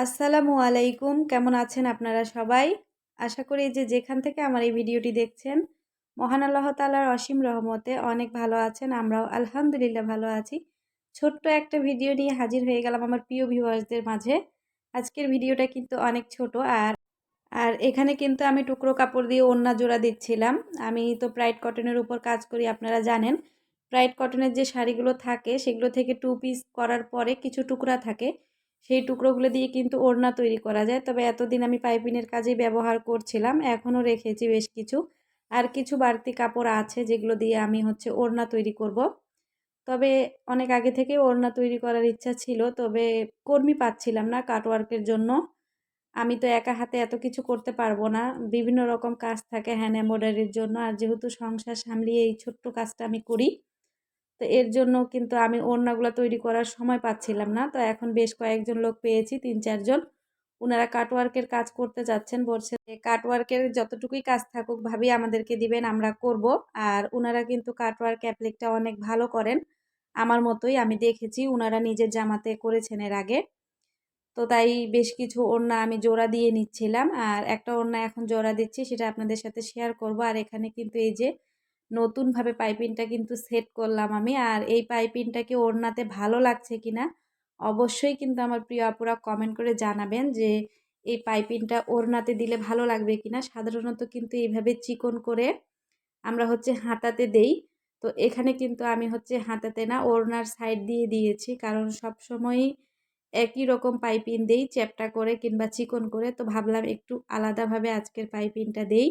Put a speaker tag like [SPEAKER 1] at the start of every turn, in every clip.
[SPEAKER 1] আসসালামু আলাইকুম। কেমন আছেন আপনারা সবাই? আশা করি যে যেখান থেকে আমার এই ভিডিওটি দেখছেন, মহান আল্লাহ তাআলার অসীম রহমতে অনেক ভালো আছেন। আমরাও আলহামদুলিল্লাহ ভালো আছি। ছোট্ট একটা ভিডিও নিয়ে হাজির হয়ে গেলাম আমার প্রিয় ভিউয়ার্সদের মাঝে। আজকের ভিডিওটা কিন্তু অনেক ছোট আর এখানে কিন্তু আমি টুকরো কাপড় দিয়ে ওড়না জোড়া দিচ্ছিলাম। আমি তো প্রাইড কটনের উপর কাজ করি আপনারা জানেন। প্রাইড কটনের যে শাড়িগুলো থাকে সেগুলো থেকে 2 পিস করার পরে কিছু টুকরা থাকে। সেই টুকরোগুলো দিয়ে কিন্তু ওড়না তৈরি করা যায়। তবে এতদিন আমি পাইপিনের কাজেই ব্যবহার করছিলাম। এখনও রেখেছি বেশ কিছু। আর কিছু বাড়তি কাপড় আছে যেগুলো দিয়ে আমি ওড়না তৈরি করব। তবে অনেক আগে থেকেই ওড়না তৈরি করার ইচ্ছা ছিল। তবে কর্মী পাচ্ছিলাম না কাটওয়ার্কের জন্য। আমি তো একা হাতে এত কিছু করতে পারবো না। বিভিন্ন রকম কাজ থাকে হ্যান্ড এমব্রয়ডারির জন্য। আর যেহেতু সংসার সামলিয়ে এই ছোট্ট কাজটা আমি করি, তো এর জন্য কিন্তু আমি ওড়নাগুলা তৈরি করার সময় পাচ্ছিলাম না। তো এখন বেশ কয়েকজন লোক পেয়েছি, ৩-৪ জন। উনারা কাটওয়ার্কের কাজ করতে যাচ্ছেন। বলছেন যে কাটওয়ার্কের যতটুকুই কাজ থাকুক ভাবি আমাদেরকে দিবেন, আমরা করব। আর উনারা কিন্তু কাটওয়ার্ক অ্যাপ্লিকটা অনেক ভালো করেন। আমার মতোই আমি দেখেছি উনারা নিজের জামাতে করেছেন এর আগে। তো তাই বেশ কিছু ওড়না আমি জোড়া দিয়ে নিচ্ছিলাম। আর একটা ওড়না এখন জোড়া দিচ্ছি, সেটা আপনাদের সাথে শেয়ার করব। আর এখানে কিন্তু এই যে নতুনভাবে পাইপিংটা কিন্তু সেট করলাম আমি। আর এই পাইপিংটা কি ওড়নাতে ভালো লাগছে কিনা অবশ্যই কিন্তু আমার প্রিয় আপুরা কমেন্ট করে জানাবেন যে এই পাইপিংটা ওড়নাতে দিলে ভালো লাগবে কিনা। সাধারণত কিন্তু এইভাবে চিকন করে আমরা হাতাতে দেই। তো এখানে কিন্তু আমি হাতাতে না, ওড়নার সাইড দিয়ে দিয়েছি। কারণ সবসময়ই একই রকম পাইপিং দেই, চ্যাপ্টা করে কিংবা চিকন করে। তো ভাবলাম একটু আলাদাভাবে আজকের পাইপিংটা দেই।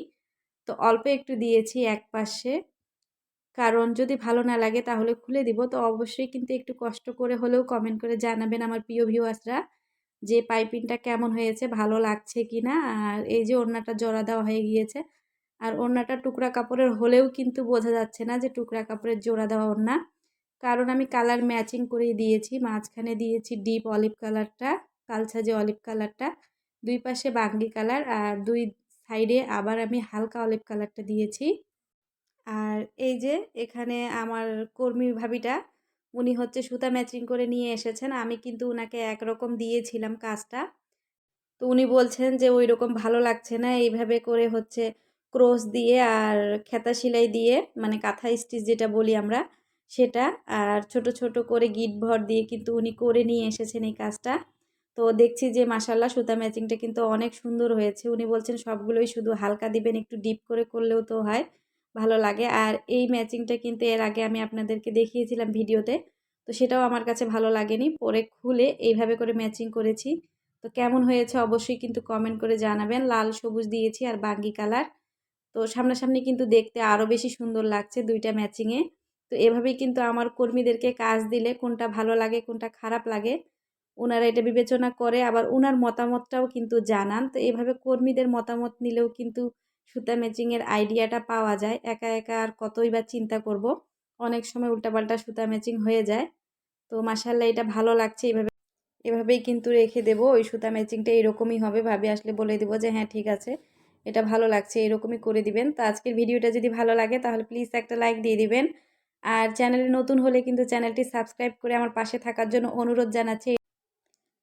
[SPEAKER 1] তো অল্প একটু দিয়েছি একপাশে। কারণ যদি ভালো না লাগে তাহলে খুলে দিব। তো অবশ্যই কিন্তু একটু কষ্ট করে হলেও কমেন্ট করে জানাবেন আমার প্রিয় ভিউয়ার্সরা যে পাইপিংটা কেমন হয়েছে, ভালো লাগছে কিনা। আর এই যে ওড়নাটা জোড়া দেওয়া হয়ে গিয়েছে। আর ওড়নাটা টুকরা কাপড়ের হলেও কিন্তু বোঝা যাচ্ছে না যে টুকরা কাপড়ের জোড়া দেওয়া ওড়না। কারণ আমি কালার ম্যাচিং করেই দিয়েছি। মাঝখানে দিয়েছি ডিপ অলিভ কালারটা, কালছাজে অলিভ কালারটা। ২ পাশে বাঙ্গি কালার আর ২ সাইডে আবার আমি হালকা অলিভ কালারটা দিয়েছি। আর এই যে এখানে আমার কর্মী ভাবিটা, উনি সুতা ম্যাচিং করে নিয়ে এসেছেন। আমি কিন্তু উনাকে একরকম দিয়েছিলাম কাজটা। তো উনি বলছেন যে ওইরকম ভালো লাগছে না, এইভাবে করে ক্রস দিয়ে আর খেতা সেলাই দিয়ে, মানে কাঁথা স্টিচ যেটা বলি আমরা সেটা, আর ছোট ছোট করে গিট ভর দিয়ে কিন্তু উনি করে নিয়ে এসেছেন এই কাজটা। তো দেখছি যে মাশাল্লাহ সুতা ম্যাচিংটা কিন্তু অনেক সুন্দর হয়েছে। উনি বলছেন সবগুলোই শুধু হালকা দিবেন, একটু ডিপ করে করলেও তো হয়, ভালো লাগে। আর এই ম্যাচিংটা কিন্তু এর আগে আমি আপনাদেরকে দেখিয়েছিলাম ভিডিওতে। তো সেটাও আমার কাছে ভালো লাগেনি। পরে খুলে এইভাবে করে ম্যাচিং করেছি। তো কেমন হয়েছে অবশ্যই কিন্তু কমেন্ট করে জানাবেন। লাল সবুজ দিয়েছি আর বাঙ্গি কালার। তো সামনাসামনি কিন্তু দেখতে আরও বেশি সুন্দর লাগছে ২টা ম্যাচিংয়ে। তো এভাবেই কিন্তু আমার কর্মীদেরকে কাজ দিলে কোনটা ভালো লাগে কোনটা খারাপ লাগে ওনারা এটা বিবেচনা করে, আবার ওনার মতামতটাও কিন্তু জানান। তো এভাবে কর্মীদের মতামত নিলেও কিন্তু সুতা ম্যাচিংয়ের আইডিয়াটা পাওয়া যায়। একা একা আর কতই বা চিন্তা করব, অনেক সময় উল্টাপাল্টা সুতা ম্যাচিং হয়ে যায়। তো মাশাআল্লাহ এটা ভালো লাগছে। এভাবেই কিন্তু রেখে দেব। ওই সুতা ম্যাচিংটা এরকমই হবে, ভাবি আসলে বলে দেব যে হ্যাঁ ঠিক আছে, এটা ভালো লাগছে, এরকমই করে দিবেন। তো আজকের ভিডিওটা যদি ভালো লাগে তাহলে প্লিজ একটা লাইক দিয়ে দিবেন। আর চ্যানেলে নতুন হলে কিন্তু চ্যানেলটি সাবস্ক্রাইব করে আমার পাশে থাকার জন্য অনুরোধ জানাচ্ছি।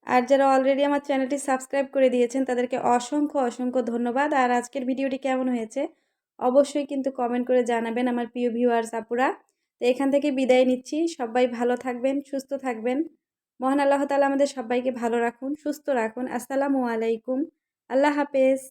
[SPEAKER 1] আর যারা অলরেডি আমার চ্যানেলটি সাবস্ক্রাইব করে দিয়েছেন তাদেরকে অসংখ্য অসংখ্য ধন্যবাদ। আর আজকের ভিডিওটি কেমন হয়েছে অবশ্যই কিন্তু কমেন্ট করে জানাবেন আমার প্রিয় ভিউয়ার্স আপুরা। তো এখান থেকে বিদায় নিচ্ছি। সবাই ভালো থাকবেন, সুস্থ থাকবেন। মহান আল্লাহ তাআলা আমাদের সবাইকে ভালো রাখুন, সুস্থ রাখুন। আসসালামু আলাইকুম। আল্লাহ হাফেজ।